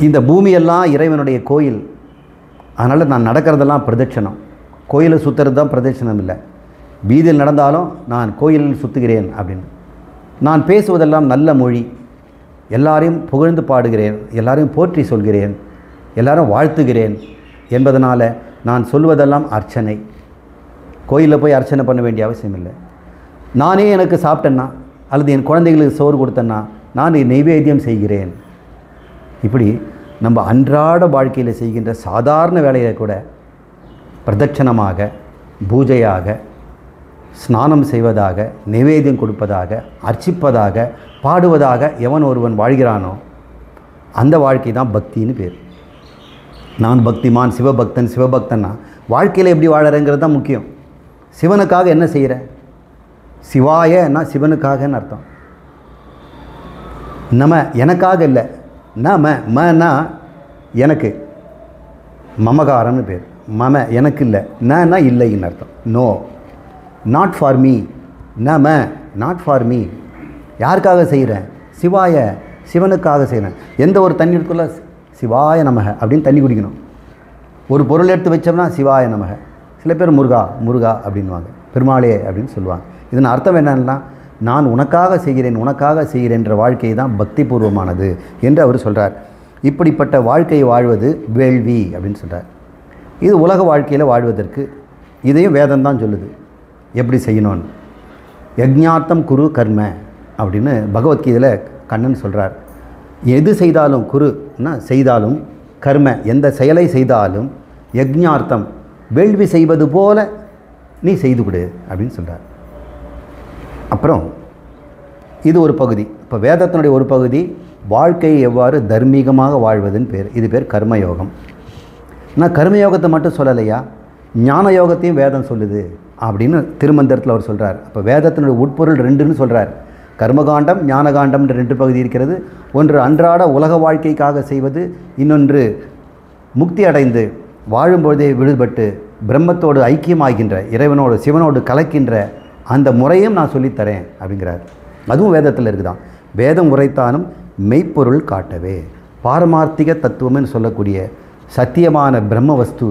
இந்த பூமியெல்லாம் இறைவனுடைய கோயில். அதனால் நான் நடக்கிறதெல்லாம் பிரதட்சணம். கோயிலை சுற்றுறது தான் பிரதட்சணம் இல்லை. வீதியில் நடந்தாலும் நான் கோயிலில் சுற்றுகிறேன் அப்படின்னு. நான் பேசுவதெல்லாம் நல்ல மொழி. எல்லாரையும் புகழ்ந்து பாடுகிறேன், எல்லாரையும் போற்றி சொல்கிறேன், எல்லாரும் வாழ்த்துகிறேன் என்பதனால் நான் சொல்வதெல்லாம் அர்ச்சனை. கோயிலில் போய் அர்ச்சனை பண்ண வேண்டிய அவசியம் இல்லை. நானே எனக்கு சாப்பிட்டேன்னா அல்லது என் குழந்தைகளுக்கு சோறு கொடுத்தேன்னா நான் நெய்வேத்தியம் செய்கிறேன். இப்படி நம்ம அன்றாட வாழ்க்கையில் செய்கின்ற சாதாரண வேலையை கூட பிரதட்சணமாக, பூஜையாக, ஸ்நானம் செய்வதாக, நைவேத்தியம் கொடுப்பதாக, அர்ச்சிப்பதாக, பாடுவதாக எவன் ஒருவன் வாழ்கிறானோ அந்த வாழ்க்கை தான் பக்தின்னு பேர். நான் பக்திமான், சிவபக்தன், சிவபக்தன்னா வாழ்க்கையில் எப்படி வாழறேங்கிறது தான் முக்கியம். சிவனுக்காக என்ன செய்கிற? சிவாயன்னா சிவனுக்காகன்னு அர்த்தம். நம்ம எனக்காக இல்லை. மனா எனக்கு, மமகாரம்னு பேர். மம எனக்கு இல்லை, நா இல்லைன்னு அர்த்தம். No, not for me. Not for me. யாருக்காக செய்கிறேன்? சிவாய, சிவனுக்காக செய்கிறேன். எந்த ஒரு தண்ணி எடுத்துள்ள சிவாய நமக அப்படின்னு தண்ணி குடிக்கணும். ஒரு பொருள் எடுத்து வச்சோம்னா சிவாய நமக. சில பேர் முருகா முருகா அப்படின்வாங்க, பெருமாளே அப்படின்னு சொல்லுவாங்க. இதன் அர்த்தம் என்னன்னா, நான் உனக்காக செய்கிறேன், உனக்காக செய்கிறேன்ற வாழ்க்கை தான் பக்தி பூர்வமானது என்று அவர் சொல்கிறார். இப்படிப்பட்ட வாழ்க்கையை வாழ்வது வேள்வி அப்படின்னு சொல்கிறார். இது உலக வாழ்க்கையில் வாழ்வதற்கு இதையும் வேதம் தான் சொல்லுது எப்படி செய்யணும்னு. யஜ்ஞார்த்தம் குரு கர்ம அப்படின்னு பகவத்கீதையில் கண்ணன் சொல்கிறார். எது செய்தாலும், குருன்னா செய்தாலும், கர்ம எந்த செயலை செய்தாலும், யஜ்ஞார்த்தம் வேள்வி செய்வது போல நீ செய்து கொடு அப்படின்னு சொல்கிறார். அப்புறம் இது ஒரு பகுதி. இப்போ வேதத்தினுடைய ஒரு பகுதி வாழ்க்கையை எவ்வாறு தர்மீகமாக வாழ்வதுன்னு பேர். இது பேர் கர்மயோகம். நான் கர்மயோகத்தை மட்டும் சொல்லலையா, ஞான யோகத்தையும் வேதம் சொல்லுது அப்படின்னு திருமந்திரத்தில் அவர் சொல்கிறார். அப்போ வேதத்தினுடைய உட்பொருள் ரெண்டுன்னு சொல்கிறார். கர்மகாண்டம், ஞானகாண்டம்ன்ற ரெண்டு பகுதி இருக்கிறது. ஒன்று அன்றாட உலக வாழ்க்கைக்காக செய்வது, இன்னொன்று முக்தி அடைந்து வாழும்பொழுதே விடுபட்டு பிரம்மத்தோடு ஐக்கியமாகின்ற, இறைவனோடு சிவனோடு கலக்கின்ற அந்த முறையும் நான் சொல்லித்தரேன் அப்படிங்கிறார். அதுவும் வேதத்தில் இருக்குதான். வேதம் உரைத்தானும் மெய்ப்பொருள் காட்டவே. பாரமார்த்திக தத்துவம்னு சொல்லக்கூடிய சத்தியமான பிரம்ம வஸ்து,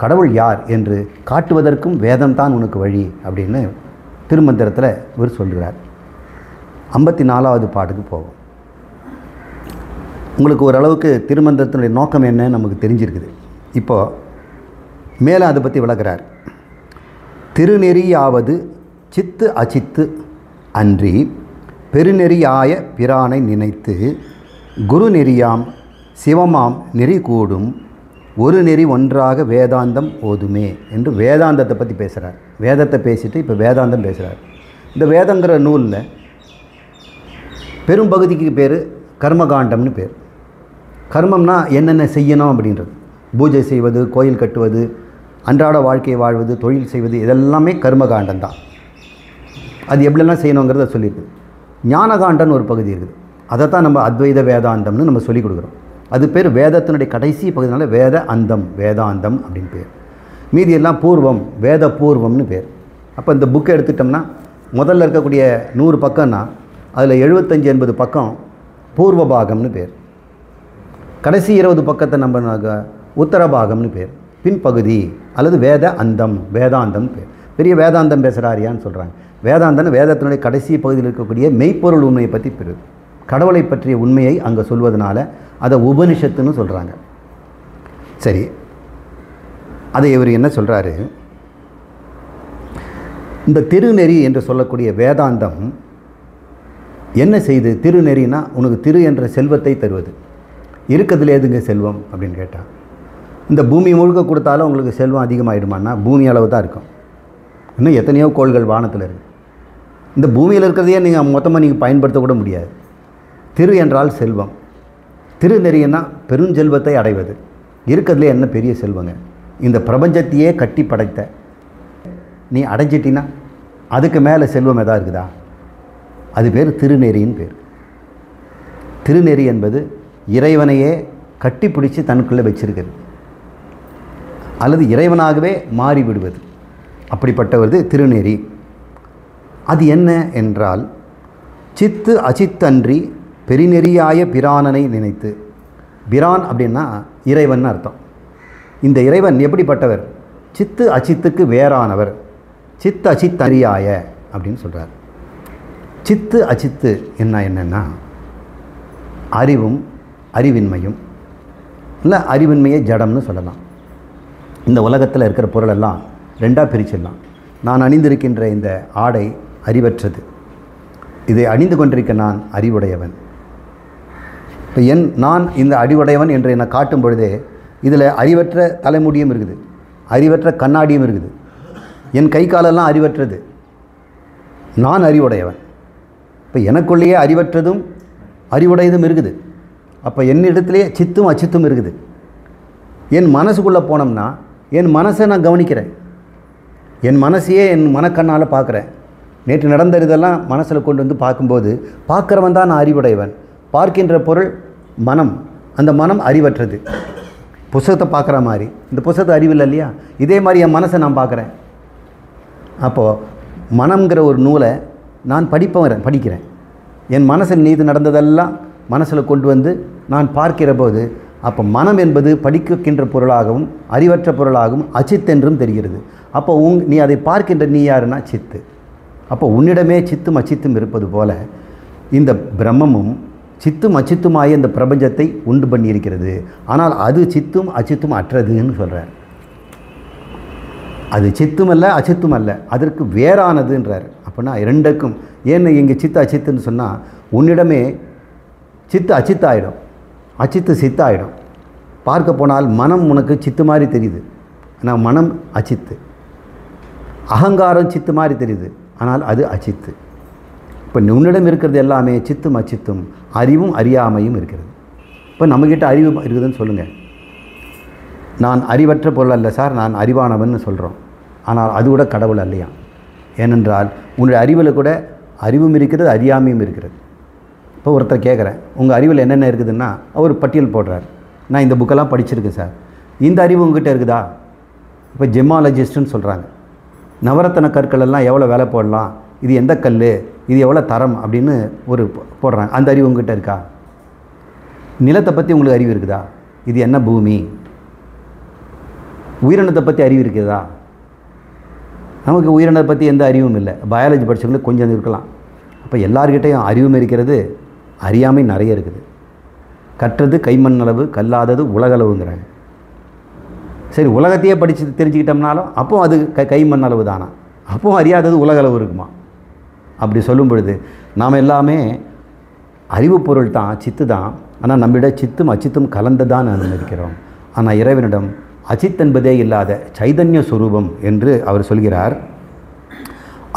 கடவுள் யார் என்று காட்டுவதற்கும் வேதம் தான் உனக்கு வழி அப்படின்னு திருமந்திரத்தில் இவர் சொல்கிறார். 54வது பாட்டுக்கு போவோம். உங்களுக்கு ஓரளவுக்கு திருமந்திரத்தினுடைய நோக்கம் என்னன்னு நமக்கு தெரிஞ்சிருக்குது. இப்போது மேலே அதை பற்றி விளக்குறார். திருநெறியாவது சித்து அச்சித்து அன்றி பெருநெறியாய பிரானை நினைத்து குரு நெறியாம் சிவமாம் நெறி கூடும் ஒரு நெறி ஒன்றாக வேதாந்தம் ஓதுமே என்று வேதாந்தத்தை பற்றி பேசுகிறார். வேதத்தை பேசிட்டு இப்போ வேதாந்தம் பேசுகிறார். இந்த வேதங்கிற நூலில் பெரும்பகுதிக்கு பேர் கர்மகாண்டம்னு பேர். கர்மம்னா என்னென்ன செய்யணும் அப்படின்றது. பூஜை செய்வது, கோயில் கட்டுவது, அன்றாட வாழ்க்கையை வாழ்வது, தொழில் செய்வது, இதெல்லாமே கர்மகாண்டம் தான். அது எப்படிலாம் செய்யணுங்கிறத சொல்லியிருக்கு. ஞானகாண்டம்னு ஒரு பகுதி இருக்குது. அதை தான் நம்ம அத்வைத வேதாந்தம்னு நம்ம சொல்லிக் கொடுக்குறோம். அது பேர் வேதத்தினுடைய கடைசி பகுதினால வேத அந்தம், வேதாந்தம் அப்படின்னு பேர். மீதி எல்லாம் பூர்வம், வேத பூர்வம்னு பேர். அப்போ இந்த புக்கை எடுத்துட்டோம்னா முதல்ல இருக்கக்கூடிய 100 பக்கம்னா அதில் 75-80 பக்கம் பூர்வ பாகம்னு பேர். கடைசி 20 பக்கத்தை நம்ம உத்தர பாகம்னு பேர், பின்பகுதி அல்லது வேத அந்தம், வேதாந்தம் பேர். பெரிய வேதாந்தம் பேசுகிறாரியான்னு சொல்கிறாங்க. வேதாந்தம் வேதத்தினுடைய கடைசி பகுதியில் இருக்கக்கூடிய மெய்ப்பொருள் உண்மையை பற்றி பெறுது. கடவுளை பற்றிய உண்மையை அங்கே சொல்வதனால அதை உபனிஷத்துன்னு சொல்கிறாங்க. சரி, அதை இவர் என்ன சொல்கிறாரு? இந்த திருநெறி என்று சொல்லக்கூடிய வேதாந்தம் என்ன செய்து? திருநெறினா உனக்கு திரு என்ற செல்வத்தை தருவது. இருக்கிறதுல எதுங்க செல்வம் அப்படின்னு கேட்டால், இந்த பூமி முழுக்க கொடுத்தாலும் உங்களுக்கு செல்வம் அதிகமாகிடுமான்னா பூமி அளவு தான் இருக்கும். இன்னும் எத்தனையோ கோள்கள் வானத்தில் இருக்குது. இந்த பூமியில் இருக்கிறதையே நீங்கள் மொத்தமாக நீங்கள் பயன்படுத்தக்கூட முடியாது. திரு என்றால் செல்வம். திருநெறினா பெருஞ்செல்வத்தை அடைவது. இருக்கிறதுலே என்ன பெரிய செல்வங்க? இந்த பிரபஞ்சத்தையே கட்டி படைத்த நீ அடைஞ்சிட்டினா அதுக்கு மேலே செல்வம் எதா இருக்குதா? அது பேர் திருநெறின்னு பேர். திருநெறி என்பது இறைவனையே கட்டி பிடிச்சி தனக்குள்ளே வச்சிருக்கிறது, அல்லது இறைவனாகவே மாறிவிடுவது. அப்படிப்பட்டவது திருநெறி. அது என்ன என்றால், சித்து அச்சித்தன்றி பெருநெறியாய பிரானனை நினைத்து. பிரான் அப்படின்னா இறைவன் அர்த்தம். இந்த இறைவன் எப்படிப்பட்டவர்? சித்து அச்சித்துக்கு வேறானவர், சித்து அச்சித்தறியாய அப்படின்னு சொல்கிறார். சித்து அச்சித்து என்னன்னா அறிவும் அறிவின்மையும், இல்லை அறிவின்மையை ஜடம்னு சொல்லலாம். இந்த உலகத்தில் இருக்கிற பொருளெல்லாம் ரெண்டாக பிரிச்சிடலாம். நான் அணிந்திருக்கின்ற இந்த ஆடை அறிவற்றது, இதை அணிந்து கொண்டிருக்க நான் அறிவுடையவன். இப்போ நான் இந்த அறிவுடையவன் என்று என்னை காட்டும் பொழுதே இதில் அறிவற்ற தலைமுடியும் இருக்குது, அறிவற்ற கண்ணாடியும் இருக்குது. என் கை காலெல்லாம் அறிவற்றது, நான் அறிவுடையவன். இப்போ எனக்குள்ளேயே அறிவற்றதும் அறிவுடையதும் இருக்குது. அப்போ என்னிடத்துலேயே சித்தும் அச்சித்தும் இருக்குது. என் மனசுக்குள்ளே போனோம்னா என் மனசை நான் கவனிக்கிறேன், என் மனசையே என் மனக்கண்ணால் பார்க்குறேன். நேற்று நடந்த இதெல்லாம் மனசில் கொண்டு வந்து பார்க்கும்போது பார்க்குறவன் தான் நான் அறிவுடையவன். பார்க்கின்ற பொருள் மனம், அந்த மனம் அறிவற்றது. புஸ்தகத்தை பார்க்குற மாதிரி இந்த புஸ்தகத்தை அறிவில்லை இல்லையா, இதே மாதிரி என் மனசை நான் பார்க்குறேன். அப்போது மனம்ங்கிற ஒரு நூலை நான் படிக்கிறேன். என் மனசில் நீதி நடந்ததெல்லாம் மனசில் கொண்டு வந்து நான் பார்க்கிற போது, அப்போ மனம் என்பது படிக்கின்ற பொருளாகவும் அறிவற்ற பொருளாகவும் அச்சித்தென்றும் தெரிகிறது. அப்போ நீ அதை பார்க்கின்ற நீ யாருன்னா சித்து. அப்போ உன்னிடமே சித்தும் அச்சித்தும் இருப்பது போல இந்த பிரம்மமும் சித்தும் அச்சித்துமாய இந்த பிரபஞ்சத்தை உண்டு பண்ணியிருக்கிறது. ஆனால் அது சித்தும் அச்சித்தும் அற்றதுன்னு சொல்கிறார். அது சித்தும் அல்ல அச்சித்தும் அல்ல, அதற்கு வேறானதுன்றார். அப்படின்னா ரெண்டுக்கும் ஏன்னு இங்கே சித்து அச்சித்துன்னு சொன்னால், உன்னிடமே சித்து அச்சித்தாயிடும், அச்சித்து சித்தாயிடும். பார்க்க போனால் மனம் உனக்கு சித்து மாதிரி தெரியுது, ஆனால் மனம் அச்சித்து. அகங்காரம் சித்து மாதிரி தெரியுது, ஆனால் அது அச்சித்து. இப்போ உன்னிடம் இருக்கிறது எல்லாமே சித்தும் அச்சித்தும், அறிவும் அறியாமையும் இருக்கிறது. இப்போ நம்மக்கிட்ட அறிவு இருக்குதுன்னு சொல்லுங்கள். நான் அறிவற்ற பொருள் அல்ல சார், நான் அறிவானவன் சொல்கிறோம். ஆனால் அது கூட கடவுள் அல்லையா? ஏனென்றால் உன்னுடைய அறிவில் கூட அறிவும் இருக்கிறது, அறியாமையும் இருக்கிறது. இப்போ ஒருத்தர் கேட்குறேன், உங்கள் அறிவில் என்னென்ன இருக்குதுன்னா அவர் பட்டியல் போடுறார். நான் இந்த புக்கெல்லாம் படிச்சிருக்கேன் சார், இந்த அறிவு உங்ககிட்ட இருக்குதா? இப்போ ஜெமாலஜிஸ்ட்டுன்னு சொல்கிறாங்க, நவரத்தன கற்கள் எல்லாம் எவ்வளோ விலை போடலாம், இது எந்த கல், இது எவ்வளோ தரம் அப்படின்னு ஒரு போடுறாங்க. அந்த அறிவு உங்ககிட்ட இருக்கா? நிலத்தை பற்றி உங்களுக்கு அறிவு இருக்குதா? இது என்ன பூமி? உயிரினத்தை பற்றி அறிவு இருக்குதா? நமக்கு உயிரினத்தை பற்றி எந்த அறிவும் இல்லை. பயாலஜி படித்தவங்களுக்கு கொஞ்சம் இருக்கலாம். அப்போ எல்லார்கிட்டையும் அறிவும் இருக்கிறது, அறியாமை நிறைய இருக்குது. கற்றது கைமண் அளவு, கல்லாதது உலகளவுங்கிறாங்க. சரி, உலகத்தையே படித்து தெரிஞ்சுக்கிட்டோம்னாலும் அப்போது அது கைமண் அளவு தானா? அப்போது அறியாதது உலகளவு இருக்குமா? அப்படி சொல்லும் பொழுது நாம் எல்லாமே அறிவு பொருள் தான், சித்து தான். ஆனால் நம்மிட சித்தும் அச்சித்தும் கலந்து தான் அனுமதிக்கிறோம். ஆனால் இறைவனிடம் அச்சித் என்பதே இல்லாத சைதன்ய சொரூபம் என்று அவர் சொல்கிறார்.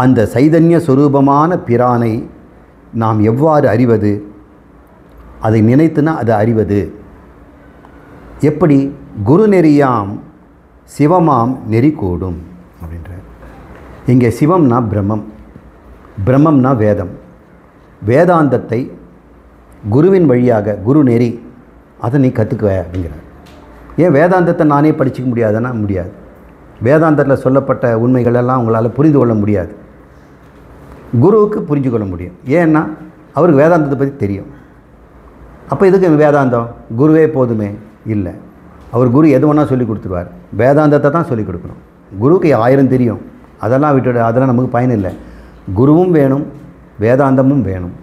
அந்த சைதன்ய சொரூபமான பிரானை நாம் எவ்வாறு அறிவது? அதை நினைத்துனா அது அறிவது எப்படி? குரு நெறியாம் சிவமாம் நெறி கூடும் அப்படின்ற. இங்கே சிவம்னா பிரம்மம், பிரம்மம்னா வேதம். வேதாந்தத்தை குருவின் வழியாக, குரு நெறி, அதை நீ கற்றுக்குவ அப்படிங்கிறார். ஏன் வேதாந்தத்தை நானே படிச்சிக்க முடியாதுன்னா முடியாது. வேதாந்தத்தில் சொல்லப்பட்ட உண்மைகளெல்லாம் உங்களால் புரிந்து கொள்ள முடியாது. குருவுக்கு புரிஞ்சு கொள்ள முடியும். ஏன்னா அவருக்கு வேதாந்தத்தை பற்றி தெரியும். அப்போ இதுக்கு வேதாந்தம் குருவே போதுமே? இல்லை, அவர் குரு எது வேணால் சொல்லி கொடுத்துருவார். வேதாந்தத்தை தான் சொல்லிக் கொடுக்கணும். குருவுக்கு 1000 தெரியும், அதெல்லாம் விட்டுவிட, அதெல்லாம் நமக்கு பயன் இல்லை. குருவும் வேணும், வேதாந்தமும் வேணும்.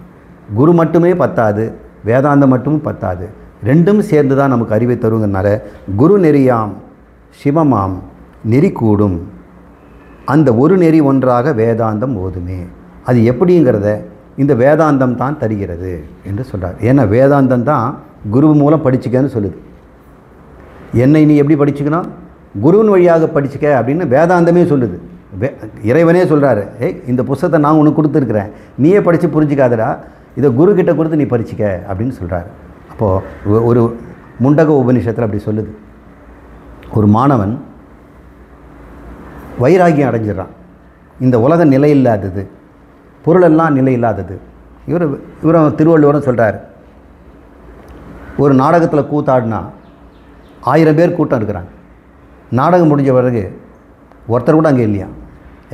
குரு மட்டுமே பத்தாது, வேதாந்தம் மட்டுமும் பத்தாது. ரெண்டும் சேர்ந்து தான் நமக்கு அறிவை தருங்கிறனால குரு நெறியாம் சிவமாம் நெறி கூடும். அந்த ஒரு நெறி ஒன்றாக வேதாந்தம் ஓதுமே. அது எப்படிங்கிறத இந்த வேதாந்தம் தான் தருகிறது என்று சொல்கிறார். ஏன்னா வேதாந்தம் தான் குரு மூலம் படிச்சுக்கன்னு சொல்லுது. என்னை நீ எப்படி படிச்சுக்கணும்? குருவின் வழியாக படிச்சுக்க அப்படின்னு வேதாந்தமே சொல்லுது. இறைவனே சொல்கிறாரு, இந்த புஸ்தகத்தை நான் உனக்கு கொடுத்துருக்குறேன், நீயே படித்து புரிஞ்சிக்காதடா, இதை குருக்கிட்ட கொடுத்து நீ படிச்சுக்க அப்படின்னு சொல்கிறாரு. அப்போது ஒரு முண்டக உபநிஷத்தில் அப்படி சொல்லுது. ஒரு மாணவன் வைராகியம் அடைஞ்சிடறான். இந்த உலகம் நிலை இல்லாதது, பொருளெல்லாம் நிலை இல்லாதது. இவரும் திருவள்ளுவரும் சொல்கிறார், ஒரு நாடகத்தில் கூத்தாடினா 1000 பேர் கூட்டம் இருக்கிறாங்க. நாடகம் முடிஞ்ச பிறகு ஒருத்தர் கூட அங்கே இல்லையா,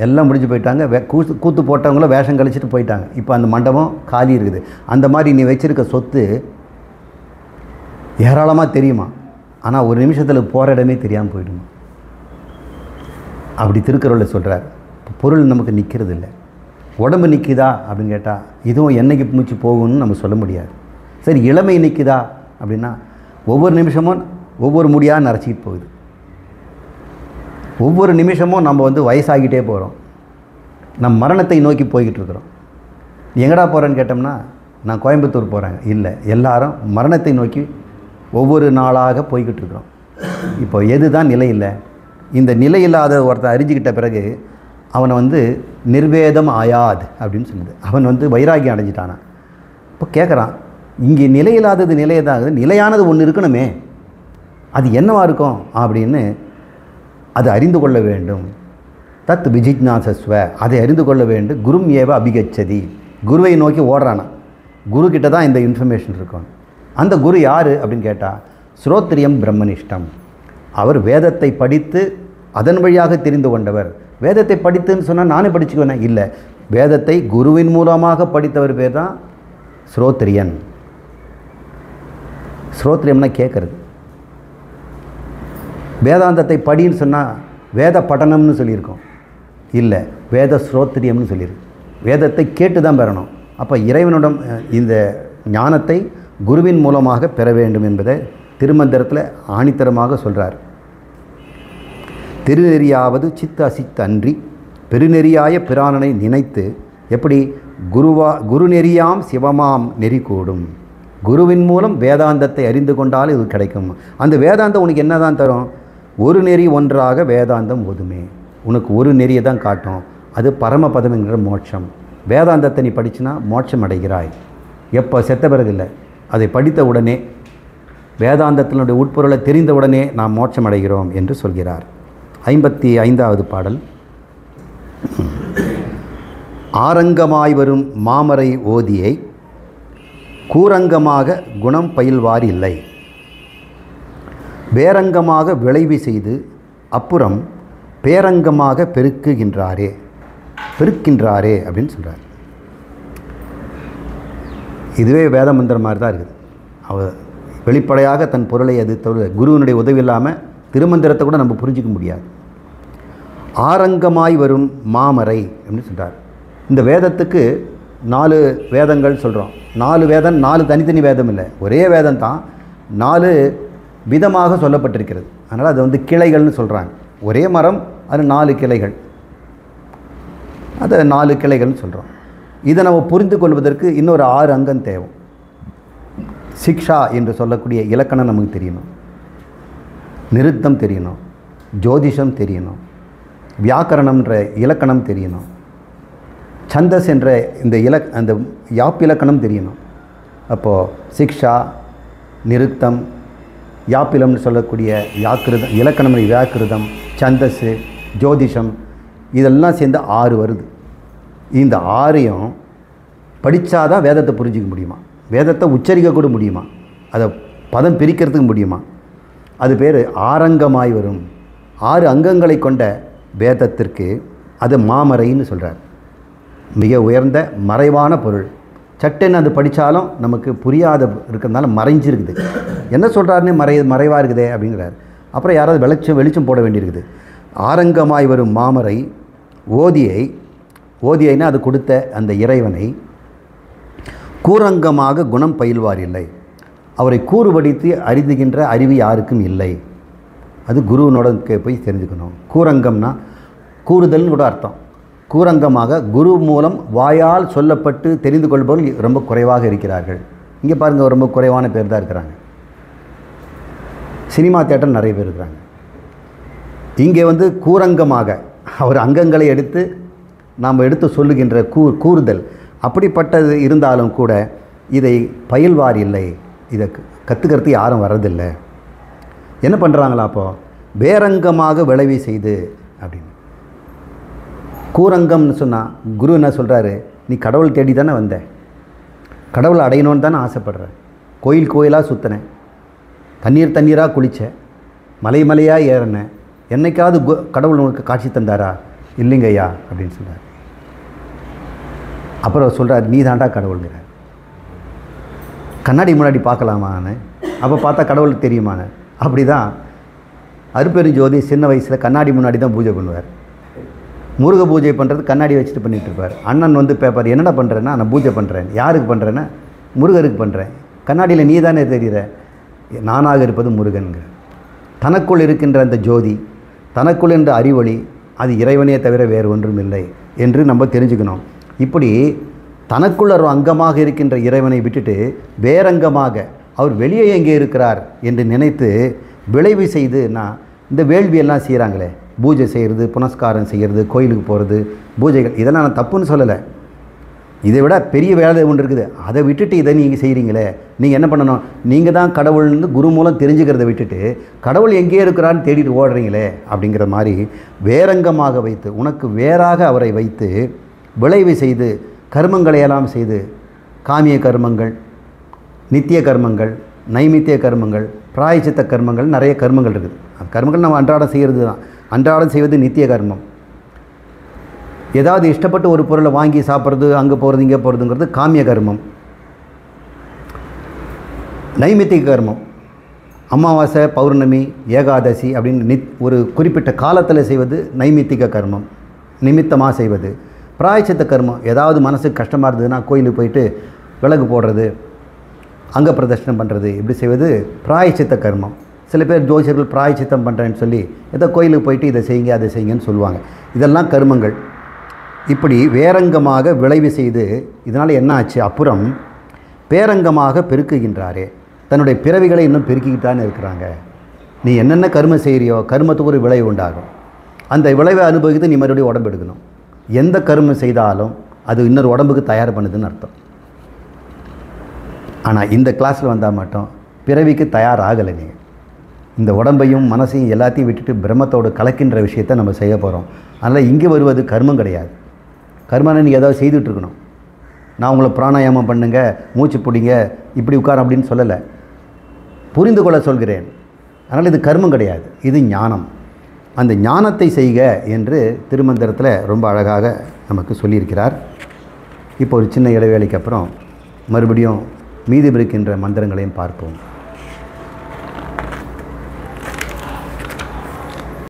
எல்லாம் முடிஞ்சு போயிட்டாங்க. கூத்து போட்டவங்களும் வேஷம் கழிச்சிட்டு போயிட்டாங்க. இப்போ அந்த மண்டபம் காலி இருக்குது. அந்த மாதிரி நீ வச்சுருக்க சொத்து ஏராளமாக தெரியுமா, ஆனால் ஒரு நிமிஷத்தில் போகிற இடமே தெரியாமல் போயிடுமா. அப்படி திருக்குறளில் சொல்கிறார். பொருள் நமக்கு நிற்கிறது இல்லை. உடம்பு நிற்குதா அப்படின்னு கேட்டால் இதுவும் என்னைக்கு மூச்சு போகும்னு நம்ம சொல்ல முடியாது. சரி, இளமை நிற்குதா அப்படின்னா ஒவ்வொரு நிமிஷமும் ஒவ்வொரு முடியாக நரைச்சிக்கிட்டு போகுது. ஒவ்வொரு நிமிஷமும் நம்ம வயசாகிட்டே போகிறோம். நம்ம மரணத்தை நோக்கி போய்கிட்டு இருக்கிறோம். எங்கடா போகிறேன்னு கேட்டோம்னா நான் கோயம்புத்தூர் போகிறேங்க, இல்லை, எல்லாரும் மரணத்தை நோக்கி ஒவ்வொரு நாளாக போய்கிட்டு இருக்கிறோம். இப்போ எது தான் நிலை இல்லை? இந்த நிலை இல்லாத ஒருத்தர் அறிஞ்சிக்கிட்ட பிறகு அவனை நிர்வேதம் ஆயாது அப்படின்னு சொல்லுது. அவன் வைராகியம் அடைஞ்சிட்டானா. இப்போ கேட்குறான், இங்கே நிலையில்லாதது நிலையதாக, நிலையானது ஒன்று இருக்கணுமே, அது என்னவா இருக்கும் அப்படின்னு அது அறிந்து கொள்ள வேண்டும். தத் விஜிஜ்ஞாசஸ்வ, அதை அறிந்து கொள்ள வேண்டும். குரும் ஏவ அபிகச்சதி, குருவை நோக்கி ஓடுறானா. குரு கிட்ட தான் இந்த இன்ஃபர்மேஷன் இருக்கும். அந்த குரு யார் அப்படின்னு கேட்டால் ஸ்ரோத்ரியம் பிரம்மனிஷ்டம். அவர் வேதத்தை படித்து அதன் வழியாக தெரிந்து கொண்டவர். வேதத்தை படித்துன்னு சொன்னால் நானே படிச்சுக்குவேன், இல்லை, வேதத்தை குருவின் மூலமாக படித்தவர் பேர் தான் ஸ்ரோத்ரியன். ஸ்ரோத்ரியம்னா கேட்குறது. வேதாந்தத்தை படின்னு சொன்னால் வேத படனம்னு சொல்லியிருக்கோம், இல்லை, வேத ஸ்ரோத்ரியம்னு சொல்லியிருக்கு. வேதத்தை கேட்டு தான் பெறணும். அப்போ இறைவனிடம் இந்த ஞானத்தை குருவின் மூலமாக பெற வேண்டும் என்பதை திருமந்திரத்தில் ஆணித்தரமாக சொல்கிறார். திருநெறியாவது சித்த அசித்த அன்றி பெருநெறியாய பிராணனை நினைத்து, எப்படி குருநெறியாம் சிவமாம் நெறி கூடும். குருவின் மூலம் வேதாந்தத்தை அறிந்து கொண்டால் இது கிடைக்கும். அந்த வேதாந்தம் உனக்கு என்ன தான் தரும்? ஒரு நெறி ஒன்றாக வேதாந்தம் ஒதுமே. உனக்கு ஒரு நெறியை தான் காட்டும். அது பரமபதம் என்கிற மோட்சம். வேதாந்தத்தை நீ படிச்சுனா மோட்சம் அடைகிறாய். எப்போ? செத்த பிறகு இல்லை, அதை படித்த உடனே, வேதாந்தத்தினுடைய உட்பொருளை தெரிந்த உடனே நாம் மோட்சம் அடைகிறோம் என்று சொல்கிறார். 55வது பாடல். ஆரங்கமாய் வரும் மாமரை ஓதியை கூரங்கமாக குணம் பயில்வார் இல்லை, வேரங்கமாக விளைவு செய்து அப்புறம் பேரங்கமாக பெருக்குகின்றாரே அப்படின்னு சொல்கிறார். இதுவே வேத மந்திரம் மாதிரி தான் இருக்குது. அவர் வெளிப்படையாக தன் பொருளை அது குருவினுடைய உதவி இல்லாமல் திருமந்திரத்தை கூட நம்ம புரிஞ்சிக்க முடியாது. ஆரங்கமாய் வரும் மாமரை அப்படின்னு சொல்கிறார். இந்த வேதத்துக்கு 4 வேதங்கள் சொல்கிறோம். 4 வேதம், 4 தனித்தனி வேதம் இல்லை, ஒரே வேதம் தான். 4 விதமாக சொல்லப்பட்டிருக்கிறது. அதனால் அது கிளைகள்னு சொல்கிறாங்க. ஒரே மரம், அது 4 கிளைகள், அதை 4 கிளைகள்னு சொல்கிறோம். இதை நம்ம புரிந்து கொள்வதற்கு இன்னொரு 6 அங்கம் தேவை. சிக்ஷா என்று சொல்லக்கூடிய இலக்கணம் நமக்கு தெரியணும், நிருத்தம் தெரியணும், ஜோதிஷம் தெரியணும், வியாக்கரணம்ன்ற இலக்கணம் தெரியணும், சந்தஸ் என்ற இந்த அந்த யாப் இலக்கணம் தெரியணும். அப்போது சிக்ஷா, நிருத்தம், யாப்பிலம்னு சொல்லக்கூடிய யாக்கிருதம், இலக்கணம் வியாக்கிருதம், சந்தஸு, ஜோதிஷம், இதெல்லாம் சேர்ந்து 6 வருது. இந்த 6ஐயும் படித்தாதான் வேதத்தை புரிஞ்சிக்க முடியுமா? வேதத்தை உச்சரிக்க கூட முடியுமா? அதை பதம் பிரிக்கிறதுக்கு முடியுமா? அது பேர் ஆரங்கமாய் வரும். 6 அங்கங்களை கொண்ட வேதத்திற்கு அது மாமரைன்னு சொல்கிறார். மிக உயர்ந்த மறைவான பொருள். சட்டுன்னு அது படித்தாலும் நமக்கு புரியாத இருக்கிறதுனால மறைஞ்சிருக்குது. என்ன சொல்கிறாருன்னு மறைவாக இருக்குதே அப்படிங்கிறார். அப்புறம் யாராவது வெளிச்சம் போட வேண்டியிருக்குது. ஆரங்கமாய் வரும் மாமரை ஓதியைனா அது கொடுத்த அந்த இறைவனை கூரங்கமாக குணம் பயில்வார் இல்லை. அவரை கூறுபடித்து அறிந்துகின்ற அறிவு யாருக்கும் இல்லை. அது குருவினோட போய் தெரிஞ்சுக்கணும். கூரங்கம்னா கூறுதல்னு கூட அர்த்தம். கூரங்கமாக குரு மூலம் வாயால் சொல்லப்பட்டு தெரிந்து கொள்பவர்கள் ரொம்ப குறைவாக இருக்கிறார்கள். இங்கே பாருங்கள், ரொம்ப குறைவான பேர் தான் இருக்கிறாங்க. சினிமா தியேட்டர் நிறைய பேர் இருக்கிறாங்க. இங்கே கூரங்கமாக அவர் அங்கங்களை எடுத்து நாம் எடுத்து சொல்லுகின்ற கூறுதல் அப்படிப்பட்டது இருந்தாலும் கூட இதை பயில்வார் இல்லை. இதை கற்றுக்கிறது யாரும் வர்றதில்லை. என்ன பண்ணுறாங்களா? அப்போது வேரங்கமாக விளைவு செய்து அப்படின்னு கூரங்கம்னு சொன்னால் குரு என்ன சொல்கிறாரு, நீ கடவுள் தேடி தானே வந்த, கடவுளை அடையணும்னு தானே ஆசைப்படுற, கோயில் கோயிலாக சுற்றினேன், தண்ணீர் தண்ணீராக குளித்தேன், மலை மலையாக ஏறினேன், என்னைக்காவது கடவுள் உனக்கு காட்சி தந்தாரா? இல்லைங்க ஐயா அப்படின்னு சொல்கிறார். அப்புறம் சொல்கிறார், நீ தாண்டா கடவுளுங்கிறார். கண்ணாடி முன்னாடி பார்க்கலாமான்னு, அப்போ பார்த்தா கடவுளுக்கு தெரியுமான்னு. அப்படி தான் அருட்பெருஞ்சோதி சின்ன வயசில் கண்ணாடி முன்னாடி தான் பூஜை பண்ணுவார். முருக பூஜை பண்ணுறது கண்ணாடி வச்சுட்டு பண்ணிகிட்டு இருப்பார். அண்ணன் வந்து பேப்பர், என்னடா பண்ணுறேன்னா, நான் பூஜை பண்ணுறேன். யாருக்கு பண்ணுறேன்னா, முருகருக்கு பண்ணுறேன். கண்ணாடியில் நீ தானே தெரிகிற, நானாக இருப்பது முருகன்கிற. தனக்குள் இருக்கின்ற அந்த ஜோதி, தனக்குள் என்ற அறிவொளி, அது இறைவனே தவிர வேறு ஒன்றும் இல்லை என்று நம்ம தெரிஞ்சுக்கணும். இப்படி தனக்குள்ள ஒரு அங்கமாக இருக்கின்ற இறைவனை விட்டுட்டு வேறங்கமாக அவர் வெளியே எங்கே இருக்கிறார் என்று நினைத்து விளைவு செய்து, நான் இந்த வேள்வியெல்லாம் செய்கிறாங்களே, பூஜை செய்கிறது, புனஸ்காரம் செய்கிறது, கோயிலுக்கு போகிறது, பூஜைகள், இதெல்லாம் நான் தப்புன்னு சொல்லலை. இதை விட பெரிய வேலை ஒன்று இருக்குது. அதை விட்டுட்டு இதை நீங்கள் செய்கிறீங்களே, நீங்கள் என்ன பண்ணணும், நீங்கள் தான் கடவுள்னு குரு மூலம் தெரிஞ்சுக்கிறத விட்டுட்டு கடவுள் எங்கே இருக்கிறான்னு தேடிட்டு ஓடுறீங்களே அப்படிங்கிற மாதிரி வேறங்கமாக வைத்து, உனக்கு வேறாக அவரை வைத்து விளைவு செய்து கர்மங்களையெல்லாம் செய்து, காமிய கர்மங்கள், நித்திய கர்மங்கள், நைமித்திய கர்மங்கள், பிராயச்சித்த கர்மங்கள், நிறைய கர்மங்கள் இருக்குது. அந்த கர்மங்கள் நம்ம அன்றாடம் செய்கிறது தான். அன்றாடம் செய்வது நித்திய கர்மம். ஏதாவது இஷ்டப்பட்டு ஒரு பொருளை வாங்கி சாப்பிட்றது, அங்கே போகிறது இங்கே போகிறதுங்கிறது காமிய கர்மம். நைமித்திக கர்மம், அமாவாசை, பௌர்ணமி, ஏகாதசி அப்படின்னு ஒரு குறிப்பிட்ட காலத்தில் செய்வது நைமித்திக கர்மம், நிமித்தமாக செய்வது. பிராயச்சித்த கர்மம், ஏதாவது மனசுக்கு கஷ்டமாக இருந்ததுன்னா கோயிலுக்கு போயிட்டு விளக்கு போடுறது, அங்கே பிரதர்ஷனம் பண்ணுறது, இப்படி செய்வது பிராயச்சித்த கர்மம். சில பேர் ஜோசியர்கள் பிராயச்சித்தம் பண்ணுறேன்னு சொல்லி ஏதோ கோயிலுக்கு போயிட்டு இதை செய்யுங்க அதை செய்யுங்கன்னு சொல்லுவாங்க. இதெல்லாம் கர்மங்கள். இப்படி வேறங்கமாக விளைவு செய்து, இதனால் என்ன ஆச்சு, அப்புறம் பேரங்கமாக பெருக்குகின்றாரே, தன்னுடைய பிறவிகளை இன்னும் பெருக்கிக்கிட்டான்னு இருக்கிறாங்க. நீ என்னென்ன கர்மம் செய்கிறியோ கர்மத்துக்கு ஒரு விளைவு உண்டாகும். அந்த விளைவை அனுபவித்து நீ மறுபடியும் உடம்பு எடுக்கணும். எந்த கர்மம் செய்தாலும் அது இன்னொரு உடம்புக்கு தயார் பண்ணுதுன்னு அர்த்தம். ஆனால் இந்த கிளாஸில் வந்தால் மட்டும் பிறவிக்கு தயாராகலை. நீங்கள் இந்த உடம்பையும் மனசையும் எல்லாத்தையும் விட்டுட்டு பிரம்மத்தோடு கலக்கின்ற விஷயத்தை நம்ம செய்ய போகிறோம். அதனால் இங்கே வருவது கர்மம் கிடையாது. கர்மனை நீங்கள் ஏதாவது செய்துட்ருக்கணும். நான் உங்களை பிராணாயாமம் பண்ணுங்க, மூச்சு பிடிங்க, இப்படி உட்கார அப்படின்னு சொல்லலை, புரிந்து கொள்ள சொல்கிறேன். அதனால் இது கர்மம் கிடையாது, இது ஞானம். அந்த ஞானத்தை செய்க என்று திருமந்திரத்தில் ரொம்ப அழகாக நமக்கு சொல்லியிருக்கிறார். இப்போ ஒரு சின்ன இடைவேளைக்கு அப்புறம் மறுபடியும் மீதி இருக்கின்ற மந்திரங்களையும் பார்ப்போம்.